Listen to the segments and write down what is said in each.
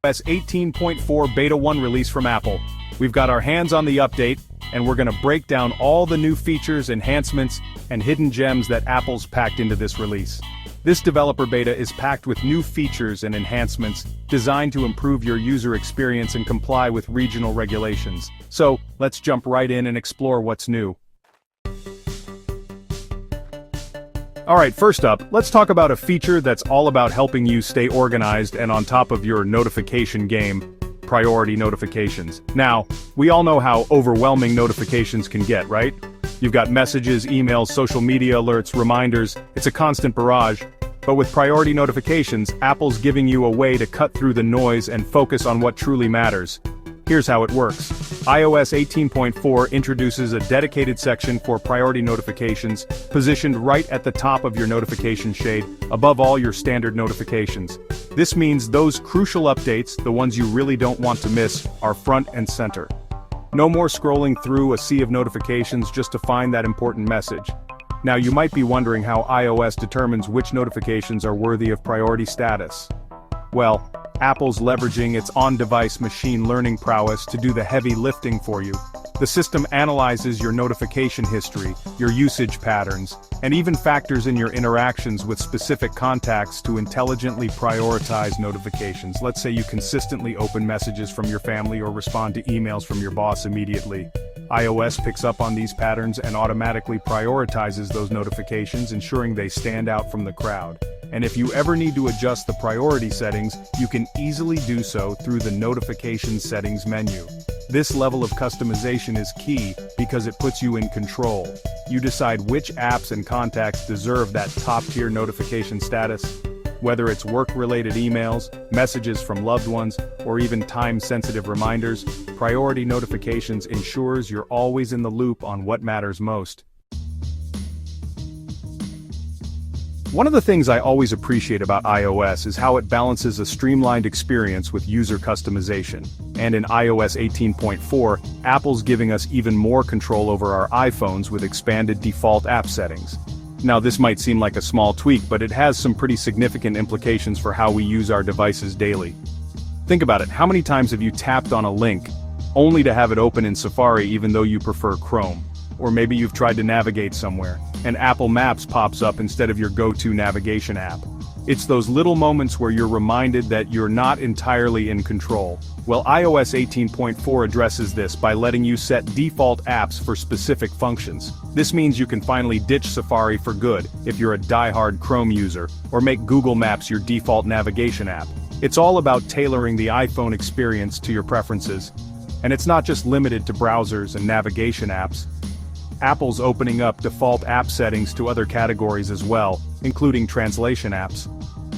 iOS 18.4 Beta 1 release from Apple. We've got our hands on the update, and we're gonna break down all the new features, enhancements, and hidden gems that Apple's packed into this release. This developer beta is packed with new features and enhancements designed to improve your user experience and comply with regional regulations. So, let's jump right in and explore what's new. Alright, first up, let's talk about a feature that's all about helping you stay organized and on top of your notification game: priority notifications. Now, we all know how overwhelming notifications can get, right? You've got messages, emails, social media alerts, reminders. It's a constant barrage. But with priority notifications, Apple's giving you a way to cut through the noise and focus on what truly matters. Here's how it works. iOS 18.4 introduces a dedicated section for priority notifications, positioned right at the top of your notification shade, above all your standard notifications. This means those crucial updates, the ones you really don't want to miss, are front and center. No more scrolling through a sea of notifications just to find that important message. Now, you might be wondering how iOS determines which notifications are worthy of priority status. Well, Apple's leveraging its on-device machine learning prowess to do the heavy lifting for you. The system analyzes your notification history, your usage patterns, and even factors in your interactions with specific contacts to intelligently prioritize notifications. Let's say you consistently open messages from your family or respond to emails from your boss immediately. iOS picks up on these patterns and automatically prioritizes those notifications, ensuring they stand out from the crowd. And if you ever need to adjust the priority settings, you can easily do so through the Notification Settings menu. This level of customization is key because it puts you in control. You decide which apps and contacts deserve that top-tier notification status. Whether it's work-related emails, messages from loved ones, or even time-sensitive reminders, priority notifications ensures you're always in the loop on what matters most. One of the things I always appreciate about iOS is how it balances a streamlined experience with user customization. And in iOS 18.4, Apple's giving us even more control over our iPhones with expanded default app settings. Now, this might seem like a small tweak, but it has some pretty significant implications for how we use our devices daily. Think about it, how many times have you tapped on a link, only to have it open in Safari even though you prefer Chrome? Or maybe you've tried to navigate somewhere, and Apple Maps pops up instead of your go-to navigation app. It's those little moments where you're reminded that you're not entirely in control. Well, iOS 18.4 addresses this by letting you set default apps for specific functions. This means you can finally ditch Safari for good if you're a die-hard Chrome user, or make Google Maps your default navigation app. It's all about tailoring the iPhone experience to your preferences. And it's not just limited to browsers and navigation apps. Apple's opening up default app settings to other categories as well, including translation apps.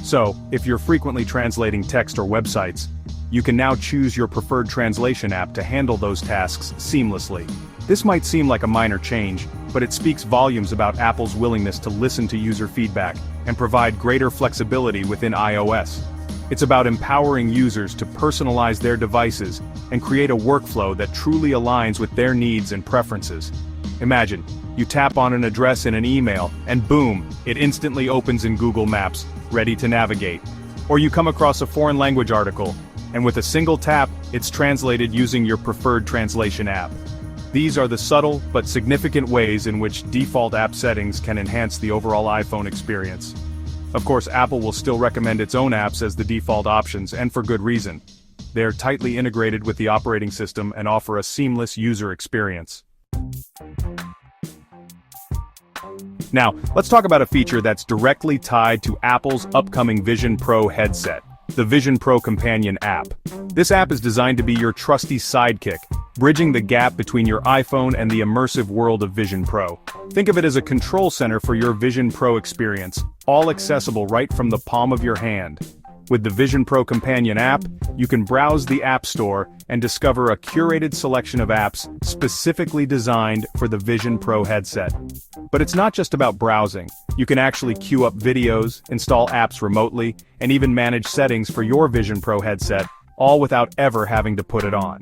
So, if you're frequently translating text or websites, you can now choose your preferred translation app to handle those tasks seamlessly. This might seem like a minor change, but it speaks volumes about Apple's willingness to listen to user feedback and provide greater flexibility within iOS. It's about empowering users to personalize their devices and create a workflow that truly aligns with their needs and preferences. Imagine, you tap on an address in an email, and boom, it instantly opens in Google Maps, ready to navigate. Or you come across a foreign language article, and with a single tap, it's translated using your preferred translation app. These are the subtle but significant ways in which default app settings can enhance the overall iPhone experience. Of course, Apple will still recommend its own apps as the default options, and for good reason. They are tightly integrated with the operating system and offer a seamless user experience. Now, let's talk about a feature that's directly tied to Apple's upcoming Vision Pro headset, the Vision Pro Companion app. This app is designed to be your trusty sidekick, bridging the gap between your iPhone and the immersive world of Vision Pro. Think of it as a control center for your Vision Pro experience, all accessible right from the palm of your hand. With the Vision Pro Companion app, you can browse the App Store and discover a curated selection of apps specifically designed for the Vision Pro headset. But it's not just about browsing. You can actually queue up videos, install apps remotely, and even manage settings for your Vision Pro headset, all without ever having to put it on.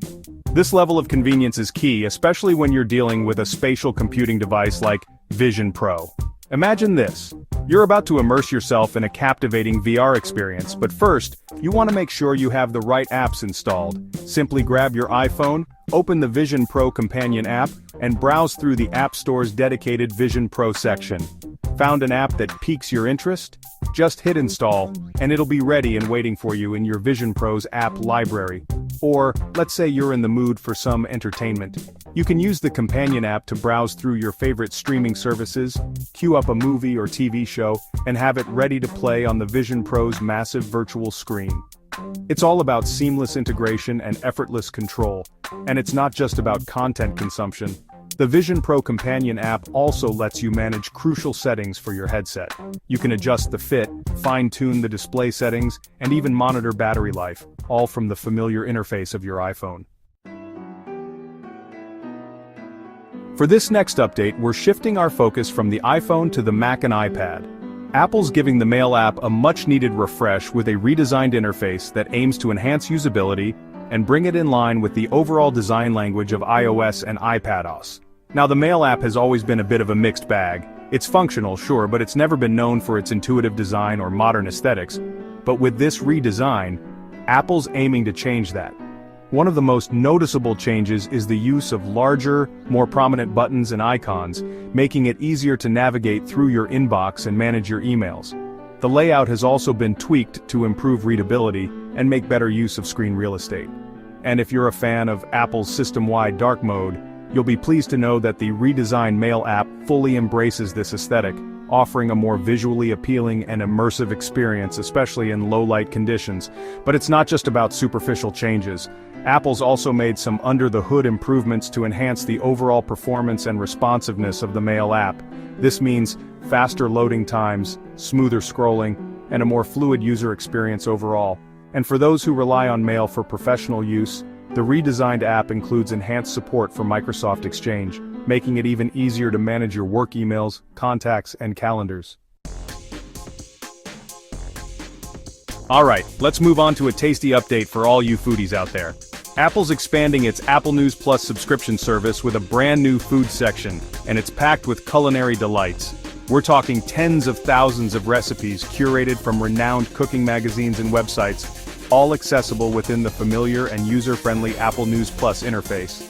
This level of convenience is key, especially when you're dealing with a spatial computing device like Vision Pro. Imagine this. You're about to immerse yourself in a captivating VR experience, but first, you want to make sure you have the right apps installed. Simply grab your iPhone, open the Vision Pro Companion app, and browse through the App Store's dedicated Vision Pro section. Found an app that piques your interest? Just hit install, and it'll be ready and waiting for you in your Vision Pro's app library. Or, let's say you're in the mood for some entertainment. You can use the companion app to browse through your favorite streaming services, queue up a movie or TV show, and have it ready to play on the Vision Pro's massive virtual screen. It's all about seamless integration and effortless control, and it's not just about content consumption. The Vision Pro Companion app also lets you manage crucial settings for your headset. You can adjust the fit, fine-tune the display settings, and even monitor battery life, all from the familiar interface of your iPhone. For this next update, we're shifting our focus from the iPhone to the Mac and iPad. Apple's giving the Mail app a much-needed refresh with a redesigned interface that aims to enhance usability and bring it in line with the overall design language of iOS and iPadOS. Now, the Mail app has always been a bit of a mixed bag. It's functional, sure, but it's never been known for its intuitive design or modern aesthetics. But with this redesign, Apple's aiming to change that. One of the most noticeable changes is the use of larger, more prominent buttons and icons, making it easier to navigate through your inbox and manage your emails. The layout has also been tweaked to improve readability and make better use of screen real estate. And if you're a fan of Apple's system-wide dark mode, you'll be pleased to know that the redesigned Mail app fully embraces this aesthetic, offering a more visually appealing and immersive experience, especially in low-light conditions. But it's not just about superficial changes. Apple's also made some under-the-hood improvements to enhance the overall performance and responsiveness of the Mail app. This means faster loading times, smoother scrolling, and a more fluid user experience overall. And for those who rely on Mail for professional use, the redesigned app includes enhanced support for Microsoft Exchange, making it even easier to manage your work emails, contacts, and calendars. Alright, let's move on to a tasty update for all you foodies out there. Apple's expanding its Apple News Plus subscription service with a brand new food section, and it's packed with culinary delights. We're talking tens of thousands of recipes curated from renowned cooking magazines and websites, all accessible within the familiar and user-friendly Apple News Plus interface.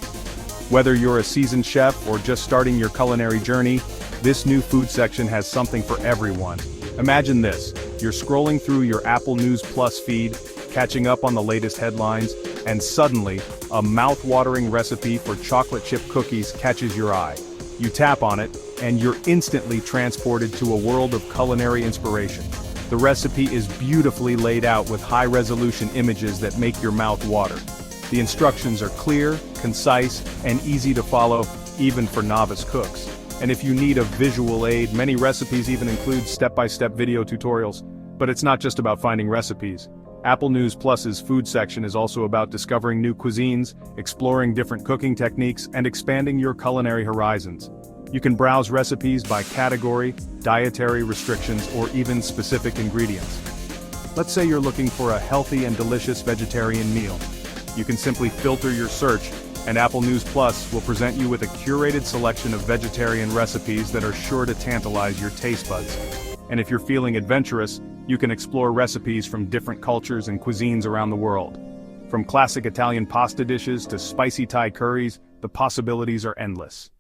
Whether you're a seasoned chef or just starting your culinary journey, this new food section has something for everyone. Imagine this: you're scrolling through your Apple News Plus feed, catching up on the latest headlines, and suddenly, a mouth-watering recipe for chocolate chip cookies catches your eye. You tap on it, and you're instantly transported to a world of culinary inspiration. The recipe is beautifully laid out with high-resolution images that make your mouth water. The instructions are clear, concise, and easy to follow, even for novice cooks. And if you need a visual aid, many recipes even include step-by-step video tutorials. But it's not just about finding recipes. Apple News Plus's food section is also about discovering new cuisines, exploring different cooking techniques, and expanding your culinary horizons. You can browse recipes by category, dietary restrictions, or even specific ingredients. Let's say you're looking for a healthy and delicious vegetarian meal. You can simply filter your search, and Apple News Plus will present you with a curated selection of vegetarian recipes that are sure to tantalize your taste buds. And if you're feeling adventurous, you can explore recipes from different cultures and cuisines around the world. From classic Italian pasta dishes to spicy Thai curries, the possibilities are endless.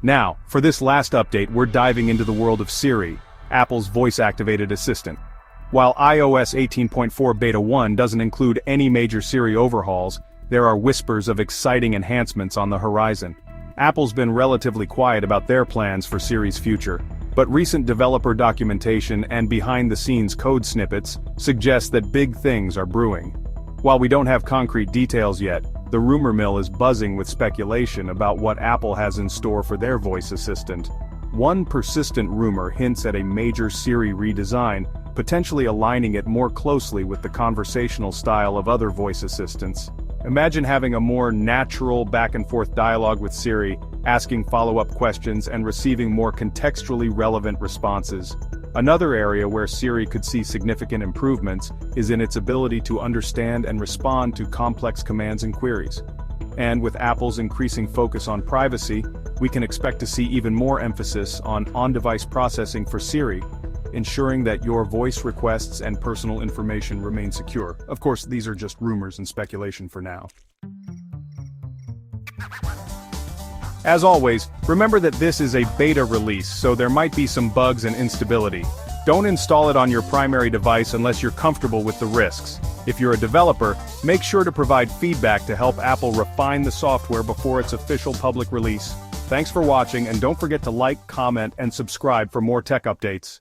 Now, for this last update, we're diving into the world of Siri, Apple's voice-activated assistant. While iOS 18.4 Beta 1 doesn't include any major Siri overhauls, there are whispers of exciting enhancements on the horizon. Apple's been relatively quiet about their plans for Siri's future, but recent developer documentation and behind-the-scenes code snippets suggest that big things are brewing. While we don't have concrete details yet, the rumor mill is buzzing with speculation about what Apple has in store for their voice assistant. One persistent rumor hints at a major Siri redesign, potentially aligning it more closely with the conversational style of other voice assistants. Imagine having a more natural back-and-forth dialogue with Siri, asking follow-up questions and receiving more contextually relevant responses. Another area where Siri could see significant improvements is in its ability to understand and respond to complex commands and queries. And with Apple's increasing focus on privacy, we can expect to see even more emphasis on on-device processing for Siri, ensuring that your voice requests and personal information remain secure. Of course, these are just rumors and speculation for now. As always, remember that this is a beta release, so there might be some bugs and instability. Don't install it on your primary device unless you're comfortable with the risks. If you're a developer, make sure to provide feedback to help Apple refine the software before its official public release. Thanks for watching, and don't forget to like, comment, and subscribe for more tech updates.